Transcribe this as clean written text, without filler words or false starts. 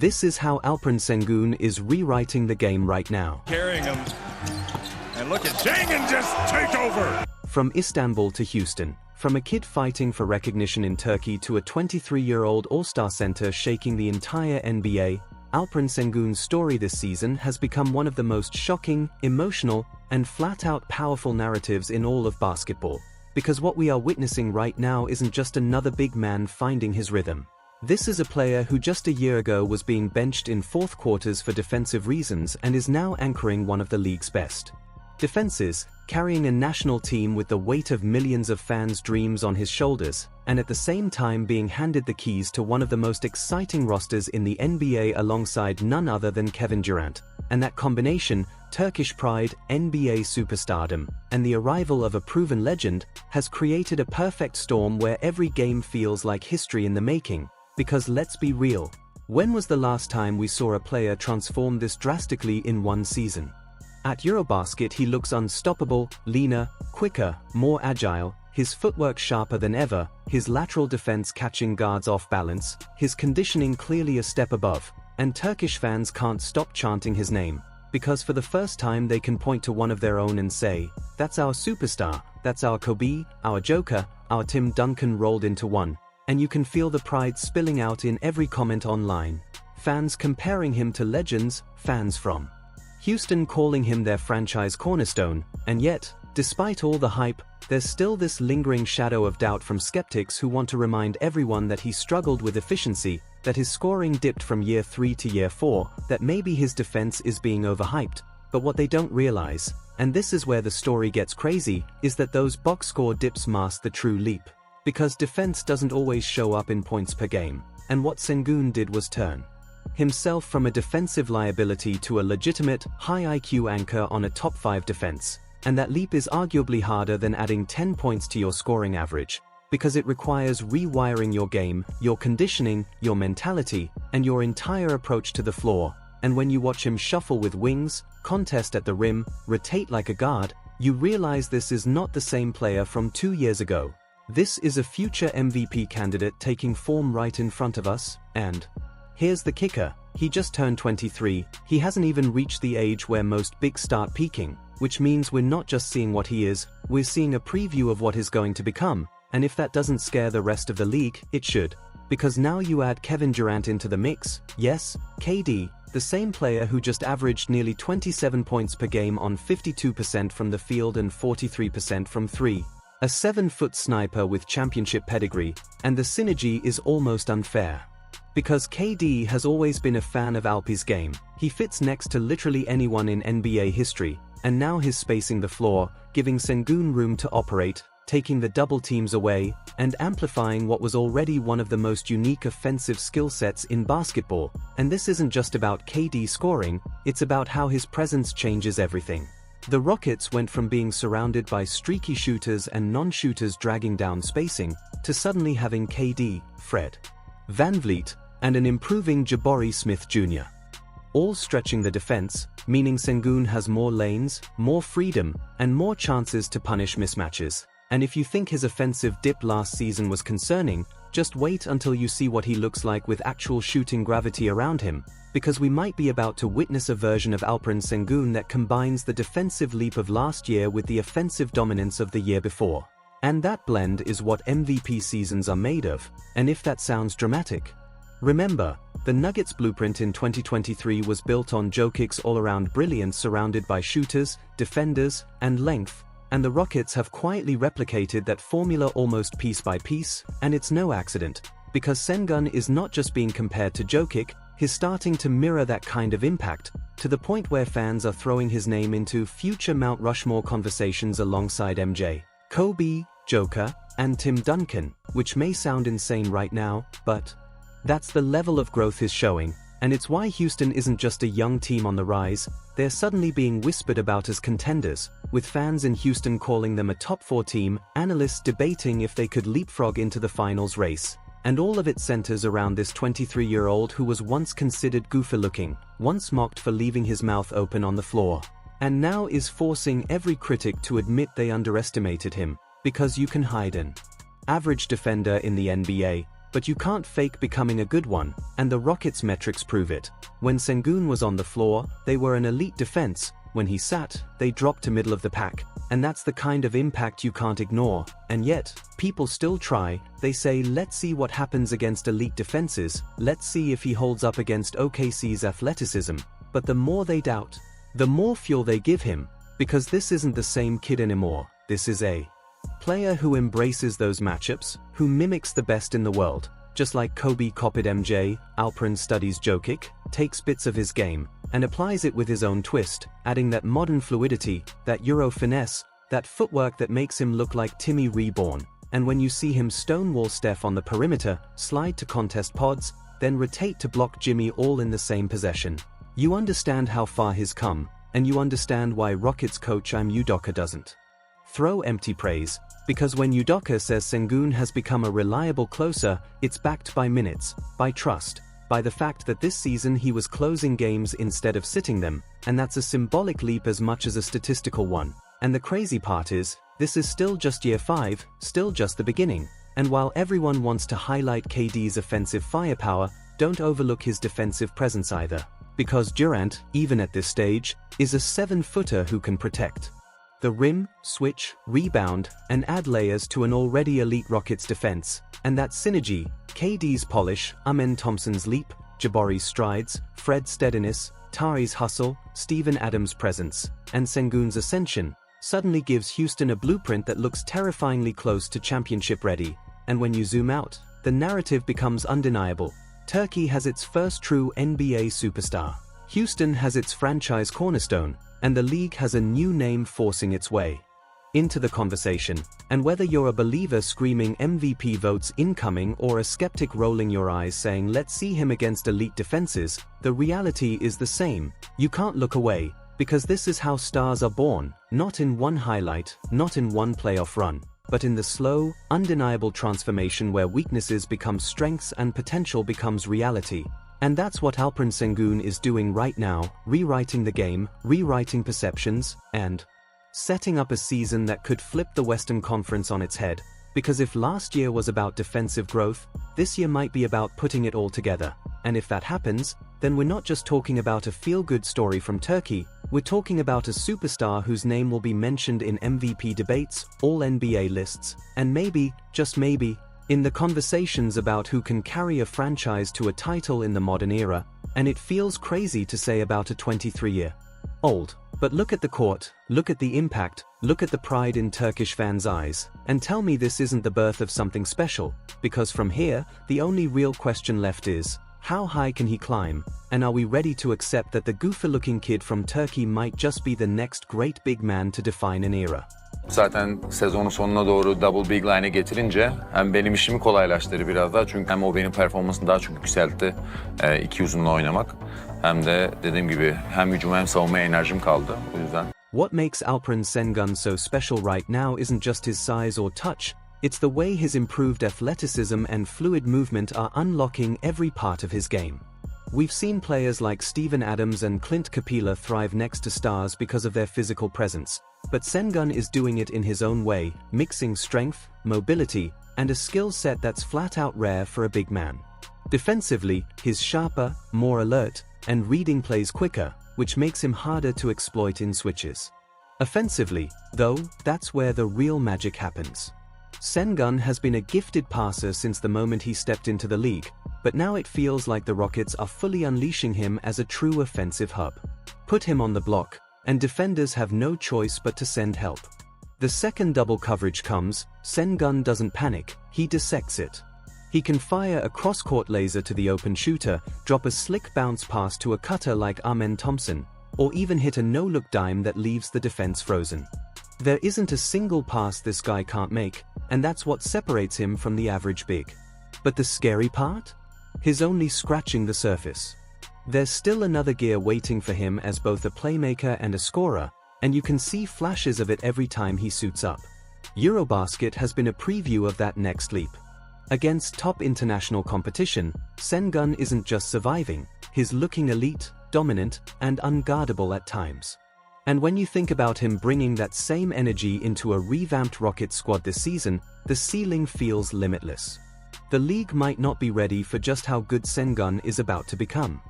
This is how Alperen Sengun is rewriting the game right now. Carrying him. And look at Sengun just take over! From Istanbul to Houston, from a kid fighting for recognition in Turkey to a 23-year-old all-star center shaking the entire NBA, Alperen Sengun's story this season has become one of the most shocking, emotional, and flat-out powerful narratives in all of basketball. Because what we are witnessing right now isn't just another big man finding his rhythm. This is a player who just a year ago was being benched in fourth quarters for defensive reasons and is now anchoring one of the league's best defenses, carrying a national team with the weight of millions of fans' dreams on his shoulders, and at the same time being handed the keys to one of the most exciting rosters in the NBA alongside none other than Kevin Durant. And that combination, Turkish pride, NBA superstardom, and the arrival of a proven legend, has created a perfect storm where every game feels like history in the making. Because let's be real, when was the last time we saw a player transform this drastically in one season? At EuroBasket he looks unstoppable, leaner, quicker, more agile, his footwork sharper than ever, his lateral defense catching guards off balance, his conditioning clearly a step above, and Turkish fans can't stop chanting his name, because for the first time they can point to one of their own and say, that's our superstar, that's our Kobe, our Joker, our Tim Duncan rolled into one, and you can feel the pride spilling out in every comment online. Fans comparing him to legends, fans from Houston calling him their franchise cornerstone, and yet, despite all the hype, there's still this lingering shadow of doubt from skeptics who want to remind everyone that he struggled with efficiency, that his scoring dipped from year 3 to year 4, that maybe his defense is being overhyped. But what they don't realize, and this is where the story gets crazy, is that those box score dips mask the true leap. Because defense doesn't always show up in points per game, and what Sengun did was turn himself from a defensive liability to a legitimate, high IQ anchor on a top 5 defense. And that leap is arguably harder than adding 10 points to your scoring average, because it requires rewiring your game, your conditioning, your mentality, and your entire approach to the floor. And when you watch him shuffle with wings, contest at the rim, rotate like a guard, you realize this is not the same player from 2 years ago. This is a future MVP candidate taking form right in front of us, and here's the kicker, he just turned 23, he hasn't even reached the age where most bigs start peaking, which means we're not just seeing what he is, we're seeing a preview of what he's going to become, and if that doesn't scare the rest of the league, it should. Because now you add Kevin Durant into the mix, yes, KD, the same player who just averaged nearly 27 points per game on 52% from the field and 43% from 3. A 7-foot sniper with championship pedigree, and the synergy is almost unfair. Because KD has always been a fan of Alp's game, he fits next to literally anyone in NBA history, and now he's spacing the floor, giving Sengun room to operate, taking the double teams away, and amplifying what was already one of the most unique offensive skill sets in basketball. And this isn't just about KD scoring, it's about how his presence changes everything. The Rockets went from being surrounded by streaky shooters and non-shooters dragging down spacing, to suddenly having KD, Fred VanVleet, and an improving Jabari Smith Jr. all stretching the defense, meaning Sengun has more lanes, more freedom, and more chances to punish mismatches. And if you think his offensive dip last season was concerning, just wait until you see what he looks like with actual shooting gravity around him, because we might be about to witness a version of Alperen Sengun that combines the defensive leap of last year with the offensive dominance of the year before. And that blend is what MVP seasons are made of, and if that sounds dramatic, remember, the Nuggets blueprint in 2023 was built on Jokic's all-around brilliance surrounded by shooters, defenders, and length, and the Rockets have quietly replicated that formula almost piece by piece, and it's no accident, because Sengun is not just being compared to Jokic, he's starting to mirror that kind of impact, to the point where fans are throwing his name into future Mount Rushmore conversations alongside MJ, Kobe, Joker, and Tim Duncan, which may sound insane right now, but that's the level of growth he's showing, and it's why Houston isn't just a young team on the rise, they're suddenly being whispered about as contenders, with fans in Houston calling them a top 4 team, analysts debating if they could leapfrog into the finals race. And all of it centers around this 23-year-old who was once considered goofy-looking, once mocked for leaving his mouth open on the floor, and now is forcing every critic to admit they underestimated him, because you can hide an average defender in the NBA, But you can't fake becoming a good one, and the Rockets' metrics prove it. When Sengun was on the floor, they were an elite defense. When he sat, they dropped to middle of the pack. And that's the kind of impact you can't ignore. And yet, people still try. They say, let's see what happens against elite defenses. Let's see if he holds up against OKC's athleticism. But the more they doubt, the more fuel they give him. Because this isn't the same kid anymore. This is a player who embraces those matchups, who mimics the best in the world. Just like Kobe copied MJ, Alperen studies Jokic, takes bits of his game, and applies it with his own twist, adding that modern fluidity, that Euro finesse, that footwork that makes him look like Timmy reborn. And when you see him stonewall Steph on the perimeter, slide to contest pods, then rotate to block Jimmy all in the same possession, you understand how far he's come, and you understand why Rockets coach Udoka doesn't throw empty praise, because when Udoka says Sengun has become a reliable closer, it's backed by minutes, by trust, by the fact that this season he was closing games instead of sitting them, and that's a symbolic leap as much as a statistical one. And the crazy part is, this is still just year 5, still just the beginning. And while everyone wants to highlight KD's offensive firepower, don't overlook his defensive presence either. Because Durant, even at this stage, is a 7-footer who can protect the rim, switch, rebound, and add layers to an already elite Rockets defense. And that synergy, KD's polish, Amen Thompson's leap, Jabari's strides, Fred's steadiness, Tari's hustle, Steven Adams' presence, and Sengun's ascension, suddenly gives Houston a blueprint that looks terrifyingly close to championship ready. And when you zoom out, the narrative becomes undeniable. Turkey has its first true NBA superstar. Houston has its franchise cornerstone, and the league has a new name forcing its way into the conversation. And whether you're a believer screaming MVP votes incoming or a skeptic rolling your eyes saying let's see him against elite defenses, the reality is the same. You can't look away, because this is how stars are born, not in one highlight, not in one playoff run, but in the slow, undeniable transformation where weaknesses become strengths and potential becomes reality. And that's what Alperen Sengun is doing right now, rewriting the game, rewriting perceptions, and setting up a season that could flip the Western Conference on its head. Because if last year was about defensive growth, this year might be about putting it all together. And if that happens, then we're not just talking about a feel-good story from Turkey, we're talking about a superstar whose name will be mentioned in MVP debates, all NBA lists, and maybe, just maybe, in the conversations about who can carry a franchise to a title in the modern era. And it feels crazy to say about a 23-year-old. But look at the court, look at the impact, look at the pride in Turkish fans' eyes, and tell me this isn't the birth of something special, because from here, the only real question left is, how high can he climb, and are we ready to accept that the goofy-looking kid from Turkey might just be the next great big man to define an era? Zaten sezonun sonuna doğru double big line'e getirince hem benim işimi kolaylaştırdı biraz daha, çünkü hem o benim performansını daha çok yükseltti iki uzunla oynamak, hem de dediğim gibi hem hücum hem savunmaya enerjim kaldı, o yüzden. What makes Alperen Sengun so special right now isn't just his size or touch, it's the way his improved athleticism and fluid movement are unlocking every part of his game. We've seen players like Steven Adams and Clint Capela thrive next to stars because of their physical presence. But Sengun is doing it in his own way, mixing strength, mobility, and a skill set that's flat out rare for a big man. Defensively, he's sharper, more alert, and reading plays quicker, which makes him harder to exploit in switches. Offensively, though, that's where the real magic happens. Sengun has been a gifted passer since the moment he stepped into the league, but now it feels like the Rockets are fully unleashing him as a true offensive hub. Put him on the block, and defenders have no choice but to send help. The second double coverage comes, Sengun doesn't panic, he dissects it. He can fire a cross-court laser to the open shooter, drop a slick bounce pass to a cutter like Amen Thompson, or even hit a no-look dime that leaves the defense frozen. There isn't a single pass this guy can't make, and that's what separates him from the average big. But the scary part? He's only scratching the surface. There's still another gear waiting for him as both a playmaker and a scorer, and you can see flashes of it every time he suits up. EuroBasket has been a preview of that next leap. Against top international competition, Sengun isn't just surviving, he's looking elite, dominant, and unguardable at times. And when you think about him bringing that same energy into a revamped Rockets squad this season, the ceiling feels limitless. the league might not be ready for just how good Sengun is about to become.